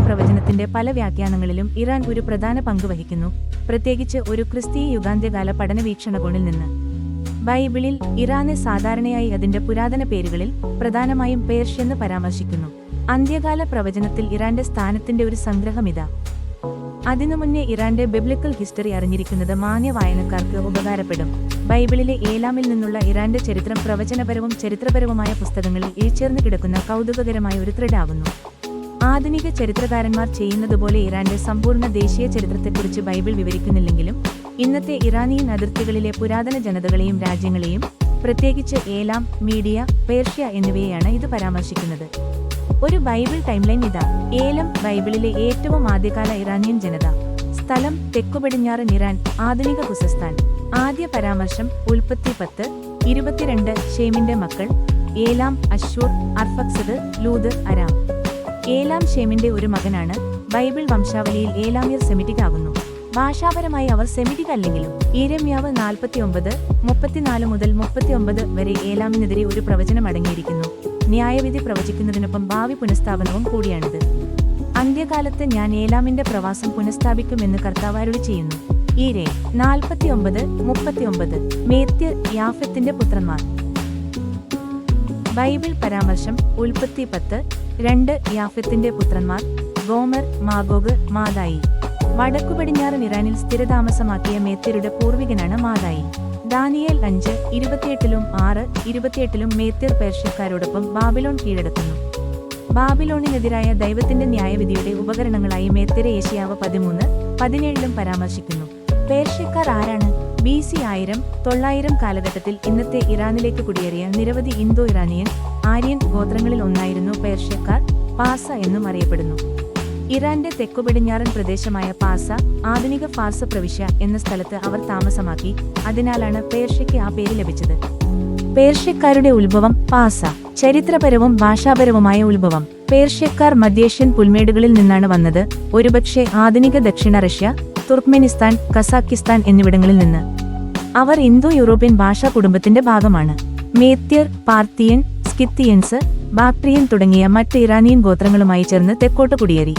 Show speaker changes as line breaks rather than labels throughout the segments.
പ്രവചനത്തിന്റെ പല വ്യാഖ്യാനങ്ങളിലും ഇറാൻ ഒരു പ്രധാന പങ്ക് വഹിക്കുന്നു, പ്രത്യേകിച്ച് ഒരു ക്രിസ്തീയ യുഗാന്ത്യകാല പഠന വീക്ഷണകോണിൽ നിന്ന്. ബൈബിളിൽ ഇറാനെ സാധാരണയായി അതിന്റെ പുരാതന പേരുകളിൽ, പ്രധാനമായും പേർഷ്യന്ന് പരാമർശിക്കുന്നു. അന്ത്യകാല പ്രവചനത്തിൽ ഇറാന്റെ സ്ഥാനത്തിന്റെ ഒരു സംഗ്രഹമിതാ. അതിനു മുന്നേ ഇറാന്റെ ബിബ്ലിക്കൽ ഹിസ്റ്ററി അറിഞ്ഞിരിക്കുന്നത് മാന്യ വായനക്കാർക്ക് ഉപകാരപ്പെടും. ബൈബിളിലെ ഏലാമിൽ നിന്നുള്ള ഇറാന്റെ ചരിത്രം പ്രവചനപരവും ചരിത്രപരവുമായ പുസ്തകങ്ങളിൽ ഇഴചേർന്ന് കിടക്കുന്ന കൗതുകകരമായ ഒരു ത്രെഡാകുന്നു. ആധുനിക ചരിത്രകാരന്മാർ ചെയ്യുന്നതുപോലെ ഇറാന്റെ സമ്പൂർണ്ണ ദേശീയ ചരിത്രത്തെക്കുറിച്ച് ബൈബിൾ വിവരിക്കുന്നില്ലെങ്കിലും, ഇന്നത്തെ ഇറാനിയൻ അതിർത്തികളിലെ പുരാതന ജനതകളെയും രാജ്യങ്ങളെയും, പ്രത്യേകിച്ച് ഏലാം, മീഡിയ, പേർഷ്യ എന്നിവയെയാണ് ഇത് പരാമർശിക്കുന്നത്. ഒരു ബൈബിൾ ടൈംലൈൻ ഇതാ. ഏലം, ബൈബിളിലെ ഏറ്റവും ആദ്യകാല ഇറാനിയൻ ജനത. സ്ഥലം, തെക്കുപടിഞ്ഞാറൻ ഇറാൻ, ആധുനിക ഖുസസ്ഥാൻ. ആദ്യ പരാമർശം ഉൽപ്പത്തി 10:22. ഷേമിന്റെ മക്കൾ: ഏലാം, അശ്ശൂർ, അർഫക്സദ്, ലൂദ്, അരാം. ഏലാം ഷേമിന്റെ ഒരു മകനാണ്. ബൈബിൾ വംശാവലിയിൽ ഏലാമിയർ സെമിറ്റിക് ആകുന്നു. ഭാഷാപരമായി അവർ സെമിറ്റിക് അല്ലെങ്കിലും യിരെമ്യാവ് 49:34 മുതൽ 39 വരെ ഏലാമിനെതിരെ ഒരു പ്രവചനം അടങ്ങിയിരിക്കുന്നു. ന്യായവിധി പ്രവചിക്കുന്നതിനൊപ്പം ഭാവി പുനഃസ്ഥാപനവും കൂടിയാണിത്. അന്ത്യകാലത്ത് ഞാൻ ഏലാമിന്റെ പ്രവാസം പുനഃസ്ഥാപിക്കുമെന്ന് കർത്താവ് അരുളി ചെയ്യുന്നു. ഈരെ 49:39. മേത്യർ, യാഫത്തിന്റെ പുത്രന്മാർ. ബൈബിൾ പരാമർശം ഉൽപ്പത്തി 10:2. യാഫത്തിന്റെ പുത്രന്മാർ: ഗോമർ, മാഗോഗ്, മാദായി. വടക്കുപടിഞ്ഞാറൻ ഇറാനിൽ സ്ഥിരതാമസമാക്കിയ മേത്യരുടെ പൂർവികനാണ് മാദായി. ദാനിയേൽ 5:28-ലും 6:28-ലും മേത്യർ പേർഷ്യക്കാരോടൊപ്പം ബാബിലോൺ കീഴടക്കുന്നു. ബാബിലോണിനെതിരായ ദൈവത്തിന്റെ ന്യായവിധിയുടെ ഉപകരണങ്ങളായി മേത്യരെ യേശയ്യാവ് 13:17-ലും പരാമർശിക്കുന്നു. പേർഷ്യക്കാർ ആരാണ്? BC 1000-900 കാലഘട്ടത്തിൽ ഇന്നത്തെ ഇറാനിലേക്ക് കുടിയേറിയ നിരവധി ഇന്തോ ഇറാനിയൻ, ആര്യൻ ഗോത്രങ്ങളിൽ ഒന്നായിരുന്നു പേർഷ്യക്കാർ. പാസ എന്നും അറിയപ്പെടുന്നു. ഇറാന്റെ തെക്കുപടിഞ്ഞാറൻ പ്രദേശമായ പാസ, ആധുനിക ഫാർസ് പ്രവിശ്യ എന്ന സ്ഥലത്ത് അവർ താമസമാക്കി. അതിനാലാണ് പേർഷ്യയ്ക്ക് ആ പേര് ലഭിച്ചത്. പേർഷ്യക്കാരുടെ ഉത്ഭവം. പാസ. ചരിത്രപരവും ഭാഷാപരവുമായ ഉത്ഭവം. പേർഷ്യക്കാർ മധ്യേഷ്യൻ പുൽമേടുകളിൽ നിന്നാണ് വന്നത്, ഒരുപക്ഷെ ആധുനിക ദക്ഷിണ റഷ്യ, തുർക്ക്മെനിസ്ഥാൻ, കസാക്കിസ്ഥാൻ എന്നിവിടങ്ങളിൽ നിന്ന്. അവർ ഇന്തോ യൂറോപ്യൻ ഭാഷാ കുടുംബത്തിന്റെ ഭാഗമാണ്. മേത്യർ, പാർത്തിയൻ, സ്കിത്തിയൻസ്, ബാക്ട്രിയൻ തുടങ്ങിയ മറ്റ് ഇറാനിയൻ ഗോത്രങ്ങളുമായി ചേർന്ന് തെക്കോട്ട് കുടിയേറി.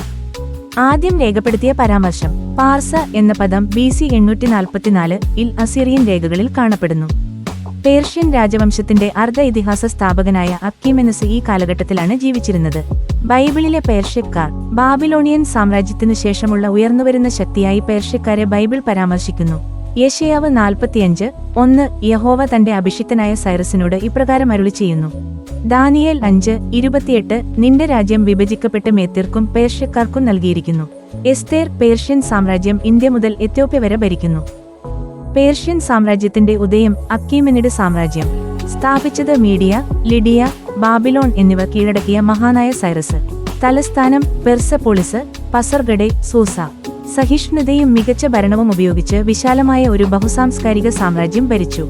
ആദ്യം രേഖപ്പെടുത്തിയ പരാമർശം പാർസ എന്ന പദം BC 844-ൽ അസീറിയൻ രേഖകളിൽ കാണപ്പെടുന്നു. പേർഷ്യൻ രാജവംശത്തിന്റെ അർദ്ധ ഇതിഹാസ സ്ഥാപകനായ അക്കീമെനസ് ഈ കാലഘട്ടത്തിലാണ് ജീവിച്ചിരുന്നത്. ബൈബിളിലെ പേർഷ്യക്കാർ ബാബിലോണിയൻ സാമ്രാജ്യത്തിനു ശേഷമുള്ള ഉയർന്നുവരുന്ന ശക്തിയായി പേർഷ്യക്കാരെ ബൈബിൾ പരാമർശിക്കുന്നു. യെശയ്യാവ് 45:1 യഹോവ തന്റെ അഭിഷിക്തനായ സൈറസിനോട് ഇപ്രകാരം അരുളി ചെയ്യുന്നു. ദാനിയേൽ 5:28 നിന്റെ രാജ്യം വിഭജിക്കപ്പെട്ട് മേത്യർക്കും പേർഷ്യക്കാർക്കും നൽകിയിരിക്കുന്നു. എസ്തേർ പേർഷ്യൻ സാമ്രാജ്യം ഇന്ത്യ മുതൽ എത്യോപ്യ വരെ ഭരിക്കുന്നു. പേർഷ്യൻ സാമ്രാജ്യത്തിന്റെ ഉദയം. അക്കീമെനിഡ് സാമ്രാജ്യം സ്ഥാപിച്ചത് മീഡിയ, ലിഡിയ, ബാബിലോൺ എന്നിവ കീഴടക്കിയ മഹാനായ സൈറസ്. തലസ്ഥാനം പെർസപോളിസ്, പസർഗഡെ, സൂസ. സഹിഷ്ണുതയും മികച്ച ഭരണവും ഉപയോഗിച്ച് വിശാലമായ ഒരു ബഹുസാംസ്കാരിക സാമ്രാജ്യം ഭരിച്ചു.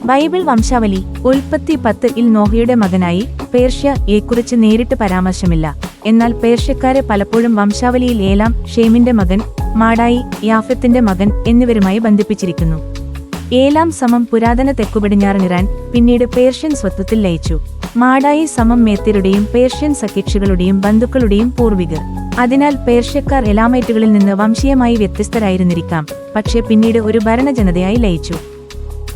ബൈബിൾ വംശാവലി ഉൽപ്പത്തി 10-ൽ നോഹയുടെ മകനായി പേർഷ്യയെക്കുറിച്ച് നേരിട്ട് പരാമർശമില്ല. എന്നാൽ പേർഷ്യക്കാരെ പലപ്പോഴും വംശാവലിയിൽ ഏലാം, ഷേമിന്റെ മകൻ, മാഡായി, യാഫത്തിന്റെ മകൻ എന്നിവരുമായി ബന്ധിപ്പിച്ചിരിക്കുന്നു. ഏലാം പുരാതന തെക്കുപടിഞ്ഞാറൻ ഇറാൻ, പിന്നീട് പേർഷ്യൻ സ്വത്വത്തിൽ ലയിച്ചു. മാഡായി മേത്യരുടെയും പേർഷ്യൻ സഖ്യകക്ഷികളുടെയും ബന്ധുക്കളുടെയും പൂർവികർ. അതിനാൽ പേർഷ്യക്കാർ എലാമൈറ്റുകളിൽ നിന്ന് വംശീയമായി വ്യത്യസ്തരായിരുന്നിരിക്കാം, പക്ഷേ പിന്നീട് ഒരു ഭരണജനതയായി ലയിച്ചു.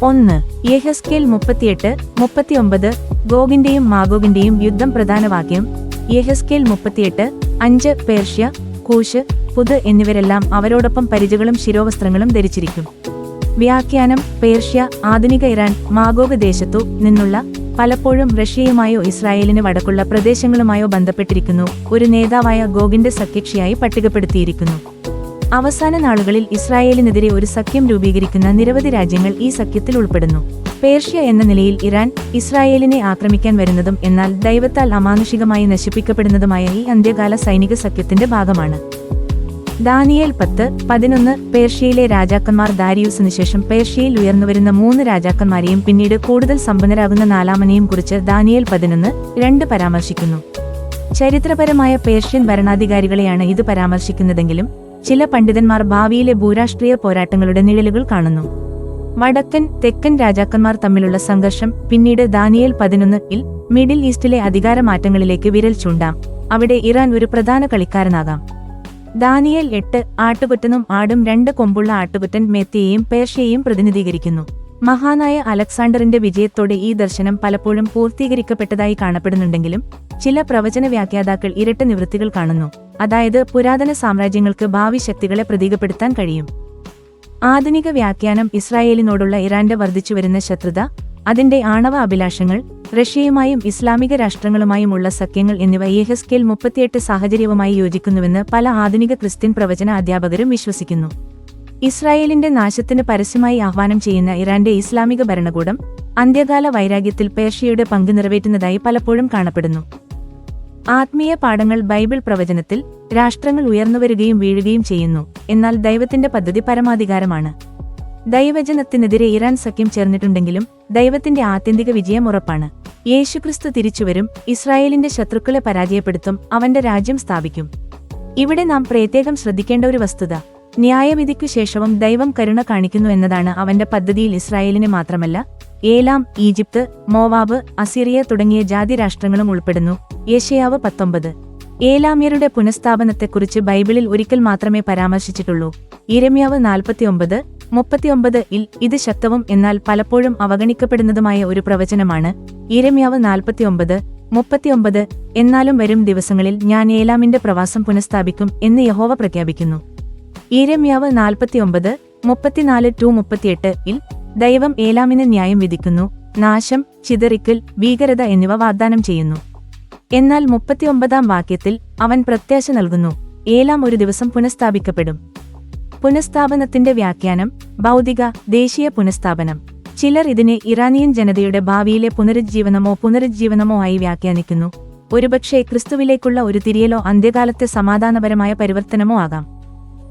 1 യെഹെസ്കേൽ 38:39 ഗോഗിന്റെയും മാഗോഗിന്റെയും യുദ്ധം. പ്രധാന വാക്യം യെഹെസ്കേൽ 38:5 പേർഷ്യ, കൂശ്, പുത് എന്നിവരെല്ലാം അവരോടൊപ്പം പരിചകളും ശിരോവസ്ത്രങ്ങളും ധരിച്ചിരിക്കും. വ്യാഖ്യാനം പേർഷ്യ ആധുനിക ഇറാൻ, മാഗോഗ് ദേശത്തു നിന്നുള്ള, പലപ്പോഴും റഷ്യയുമായോ ഇസ്രായേലിന് വടക്കുള്ള പ്രദേശങ്ങളുമായോ ബന്ധപ്പെട്ടിരിക്കുന്നു. ഒരു നേതാവായ ഗോഗിന്റെ സഖ്യകക്ഷിയായി പട്ടികപ്പെടുത്തിയിരിക്കുന്നു. അവസാന നാളുകളിൽ ഇസ്രായേലിനെതിരെ ഒരു സഖ്യം രൂപീകരിക്കുന്ന നിരവധി രാജ്യങ്ങൾ ഈ സഖ്യത്തിൽ ഉൾപ്പെടുന്നു. പേർഷ്യ എന്ന നിലയിൽ ഇറാൻ ഇസ്രായേലിനെ ആക്രമിക്കാൻ വരുന്നതും എന്നാൽ ദൈവത്താൽ അമാനുഷികമായി നശിപ്പിക്കപ്പെടുന്നതുമായ ഈ അന്ത്യകാല സൈനിക സഖ്യത്തിന്റെ ഭാഗമാണ്. ദാനിയേൽ 10:11 പേർഷ്യയിലെ രാജാക്കന്മാർ ദാരിയൂസിനു ശേഷം പേർഷ്യയിൽ ഉയർന്നുവരുന്ന 3 രാജാക്കന്മാരെയും പിന്നീട് കൂടുതൽ സമ്പന്നരാകുന്ന 4ാമനെയും കുറിച്ച് ദാനിയേൽ 11:2 പരാമർശിക്കുന്നു. ചരിത്രപരമായ പേർഷ്യൻ ഭരണാധികാരികളെയാണ് ഇത് പരാമർശിക്കുന്നതെങ്കിലും ചില പണ്ഡിതന്മാർ ഭാവിയിലെ ഭൂരാഷ്ട്രീയ പോരാട്ടങ്ങളുടെ നിഴലുകൾ കാണുന്നു. വടക്കൻ, തെക്കൻ രാജാക്കന്മാർ തമ്മിലുള്ള സംഘർഷം പിന്നീട് ദാനിയേൽ 11-ൽ മിഡിൽ ഈസ്റ്റിലെ അധികാരമാറ്റങ്ങളിലേക്ക് വിരൽ ചൂണ്ടാം. അവിടെ ഇറാൻ ഒരു പ്രധാന കളിക്കാരനാകാം. ദാനിയേൽ 8 ആട്ടുകൊറ്റനും ആടും 2 കൊമ്പുള്ള ആട്ടുകൊറ്റൻ മേത്തിയെയും പേർഷ്യയെയും പ്രതിനിധീകരിക്കുന്നു. മഹാനായ അലക്സാണ്ടറിന്റെ വിജയത്തോടെ ഈ ദർശനം പലപ്പോഴും പൂർത്തീകരിക്കപ്പെട്ടതായി കാണപ്പെടുന്നുണ്ടെങ്കിലും ചില പ്രവചന വ്യാഖ്യാതാക്കൾ ഇരട്ട നിവൃത്തികൾ കാണുന്നു. അതായത് പുരാതന സാമ്രാജ്യങ്ങൾക്ക് ഭാവി ശക്തികളെ പ്രതീകപ്പെടുത്താൻ കഴിയും. ആധുനിക വ്യാഖ്യാനം ഇസ്രായേലിനോടുള്ള ഇറാന്റെ വർദ്ധിച്ചുവരുന്ന ശത്രുത, അതിന്റെ ആണവ അഭിലാഷങ്ങൾ, റഷ്യയുമായും ഇസ്ലാമിക രാഷ്ട്രങ്ങളുമായുമുള്ള സഖ്യങ്ങൾ എന്നിവ യെഹെസ്കേൽ 38 സാഹചര്യവുമായി യോജിക്കുന്നുവെന്ന് പല ആധുനിക ക്രിസ്ത്യൻ പ്രവചന അധ്യാപകരും വിശ്വസിക്കുന്നു. ഇസ്രായേലിന്റെ നാശത്തിന് പരസ്യമായി ആഹ്വാനം ചെയ്യുന്ന ഇറാന്റെ ഇസ്ലാമിക ഭരണകൂടം അന്ത്യകാല വൈരാഗ്യത്തിൽ പേർഷ്യയുടെ പങ്ക് നിറവേറ്റുന്നതായി പലപ്പോഴും കാണപ്പെടുന്നു. ആത്മീയ പാഠങ്ങൾ ബൈബിൾ പ്രവചനത്തിൽ രാഷ്ട്രങ്ങൾ ഉയർന്നുവരികയും വീഴുകയും ചെയ്യുന്നു, എന്നാൽ ദൈവത്തിന്റെ പദ്ധതി പരമാധികാരമാണ്. ദൈവജനത്തിനെതിരെ ഇറാൻ സഖ്യം ചേർന്നിട്ടുണ്ടെങ്കിലും ദൈവത്തിന്റെ ആത്യന്തിക വിജയം ഉറപ്പാണ്. യേശുക്രിസ്തു തിരിച്ചുവരും, ഇസ്രായേലിന്റെ ശത്രുക്കളെ പരാജയപ്പെടുത്തും, അവന്റെ രാജ്യം സ്ഥാപിക്കും. ഇവിടെ നാം പ്രത്യേകം ശ്രദ്ധിക്കേണ്ട ഒരു വസ്തുത, ന്യായവിധിക്കു ശേഷവും ദൈവം കരുണ കാണിക്കുന്നു എന്നതാണ്. അവന്റെ പദ്ധതിയിൽ ഇസ്രായേലിനെ മാത്രമല്ല, ഏലാം, ഈജിപ്ത്, മോവാബ്, അസീറിയ തുടങ്ങിയ ജാതി രാഷ്ട്രങ്ങളും ഉൾപ്പെടുന്നു. യെശയ്യാവ് 19. ഏലാമ്യരുടെ പുനഃസ്ഥാപനത്തെക്കുറിച്ച് ബൈബിളിൽ ഒരിക്കൽ മാത്രമേ പരാമർശിച്ചിട്ടുള്ളൂ. യിരെമ്യാവ് 49:39 ഇത് ശക്തവും എന്നാൽ പലപ്പോഴും അവഗണിക്കപ്പെടുന്നതുമായ ഒരു പ്രവചനമാണ്. യിരെമ്യാവ് 49:39 എന്നാലും വരും ദിവസങ്ങളിൽ ഞാൻ ഏലാമിന്റെ പ്രവാസം പുനഃസ്ഥാപിക്കും എന്ന് യഹോവ പ്രഖ്യാപിക്കുന്നു. യിരെമ്യാവ് 49:34-38 ദൈവം ഏലാമിന് ന്യായം വിധിക്കുന്നു, നാശം, ചിതറിക്കൽ, ഭീകരത എന്നിവ വാഗ്ദാനം ചെയ്യുന്നു. എന്നാൽ 39-ാം വാക്യത്തിൽ അവൻ പ്രത്യാശ നൽകുന്നു, ഏലാം ഒരു ദിവസം പുനഃസ്ഥാപിക്കപ്പെടും. പുനഃസ്ഥാപനത്തിന്റെ വ്യാഖ്യാനം ഭൗതിക, ദേശീയ പുനഃസ്ഥാപനം. ചിലർ ഇതിനെ ഇറാനിയൻ ജനതയുടെ ഭാവിയിലെ പുനരുജ്ജീവനമോ ആയി വ്യാഖ്യാനിക്കുന്നു. ഒരുപക്ഷെ ക്രിസ്തുവിലേക്കുള്ള ഒരു തിരിയലോ അന്ത്യകാലത്തെ സമാധാനപരമായ പരിവർത്തനമോ ആകാം.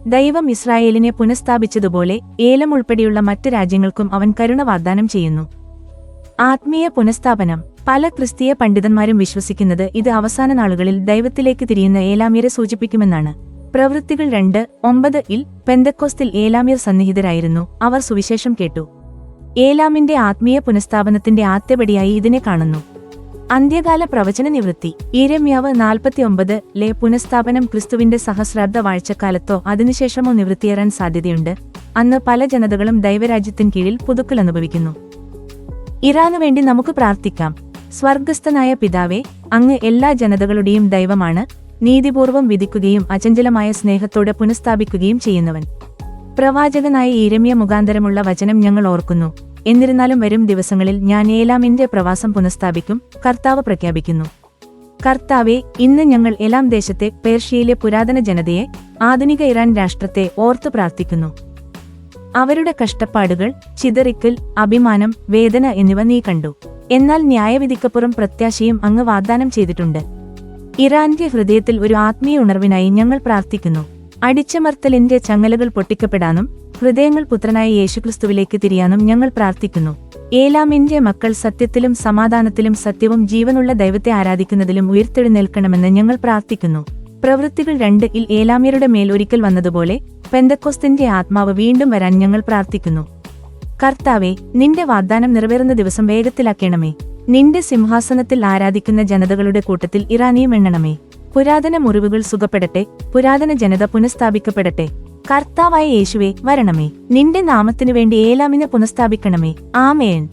ദൈവം ഇസ്രായേലിനെ പുനഃസ്ഥാപിച്ചതുപോലെ ഏലം ഉൾപ്പെടെയുള്ള മറ്റ് രാജ്യങ്ങൾക്കും അവൻ കരുണ വാഗ്ദാനം ചെയ്യുന്നു. ആത്മീയ പുനഃസ്ഥാപനം. പല ക്രിസ്തീയ പണ്ഡിതന്മാരും വിശ്വസിക്കുന്നത് ഇത് അവസാന നാളുകളിൽ ദൈവത്തിലേക്ക് തിരിയുന്ന ഏലാമ്യരെ സൂചിപ്പിക്കുമെന്നാണ്. പ്രവൃത്തികൾ 2:9 പെന്തക്കോസ്തിൽ ഏലാമ്യർ സന്നിഹിതരായിരുന്നു, അവർ സുവിശേഷം കേട്ടു. ഏലാമിന്റെ ആത്മീയ പുനഃസ്ഥാപനത്തിന്റെ ആദ്യപടിയായി ഇതിനെ കാണുന്നു. അന്ത്യകാല പ്രവചന നിവൃത്തി. യിരെമ്യാവ് 49 പുനഃസ്ഥാപനം ക്രിസ്തുവിന്റെ സഹസ്രാബ്ദ വാഴ്ചക്കാലത്തോ അതിനുശേഷമോ നിവൃത്തിയേറാൻ സാധ്യതയുണ്ട്. അന്ന് പല ജനതകളും ദൈവരാജ്യത്തിൻ കീഴിൽ പുതുക്കൽ അനുഭവിക്കുന്നു. ഇറാനു വേണ്ടി നമുക്ക് പ്രാർത്ഥിക്കാം. സ്വർഗസ്ഥനായ പിതാവേ, അങ്ങ് എല്ലാ ജനതകളുടെയും ദൈവമാണ്, നീതിപൂർവം വിധിക്കുകയും അചഞ്ചലമായ സ്നേഹത്തോടെ പുനഃസ്ഥാപിക്കുകയും ചെയ്യുന്നവൻ. പ്രവാചകനായ യിരെമ്യ മുഖാന്തരമുള്ള വചനം ഞങ്ങൾ ഓർക്കുന്നു. എന്നിരുന്നാലും വരും ദിവസങ്ങളിൽ ഞാൻ ഏലാമിന്റെ പ്രവാസം പുനഃസ്ഥാപിക്കും, കർത്താവ് പ്രഖ്യാപിക്കുന്നു. കർത്താവെ, ഇന്ന് ഞങ്ങൾ ഏലാം ദേശത്തെ, പേർഷ്യയിലെ പുരാതന ജനതയെ, ആധുനിക ഇറാൻ രാഷ്ട്രത്തെ ഓർത്തു പ്രാർത്ഥിക്കുന്നു. അവരുടെ കഷ്ടപ്പാടുകൾ, ചിതറിക്കൽ, അഭിമാനം, വേദന എന്നിവ നീ കണ്ടു. എന്നാൽ ന്യായവിധിക്കപ്പുറം പ്രത്യാശയും അങ്ങ് വാഗ്ദാനം ചെയ്തിട്ടുണ്ട്. ഇറാന്റെ ഹൃദയത്തിൽ ഒരു ആത്മീയ ഉണർവിനായി ഞങ്ങൾ പ്രാർത്ഥിക്കുന്നു. അടിച്ചമർത്തലിന്റെ ചങ്ങലകൾ പൊട്ടിക്കപ്പെടാനും ഹൃദയങ്ങൾ പുത്രനായ യേശുക്രിസ്തുവിലേക്ക് തിരിയാനും ഞങ്ങൾ പ്രാർത്ഥിക്കുന്നു. ഏലാമിന്റെ മക്കൾ സത്യത്തിലും സമാധാനത്തിലും സത്യവും ജീവനുള്ള ദൈവത്തെ ആരാധിക്കുന്നതിലും ഉയർത്തെഴുന്നേൽക്കണമെന്ന് ഞങ്ങൾ പ്രാർത്ഥിക്കുന്നു. പ്രവൃത്തികൾ 2 ഏലാമ്യരുടെ മേൽ ഒരിക്കൽ വന്നതുപോലെ പെന്തക്കോസ്തിന്റെ ആത്മാവ് വീണ്ടും വരാൻ ഞങ്ങൾ പ്രാർത്ഥിക്കുന്നു. കർത്താവെ, നിന്റെ വാഗ്ദാനം നിറവേറുന്ന ദിവസം വേഗത്തിലാക്കണമേ. നിന്റെ സിംഹാസനത്തിൽ ആരാധിക്കുന്ന ജനതകളുടെ കൂട്ടത്തിൽ ഇറാനിയും എണ്ണണമേ. പുരാതന മുറിവുകൾ സുഖപ്പെടട്ടെ, പുരാതന ജനത പുനഃസ്ഥാപിക്കപ്പെടട്ടെ. കർത്താവായ യേശുവേ, വരണമേ. നിന്റെ നാമത്തിനു വേണ്ടി ഏലാമിനെ പുനഃസ്ഥാപിക്കണമേ. ആമേൻ.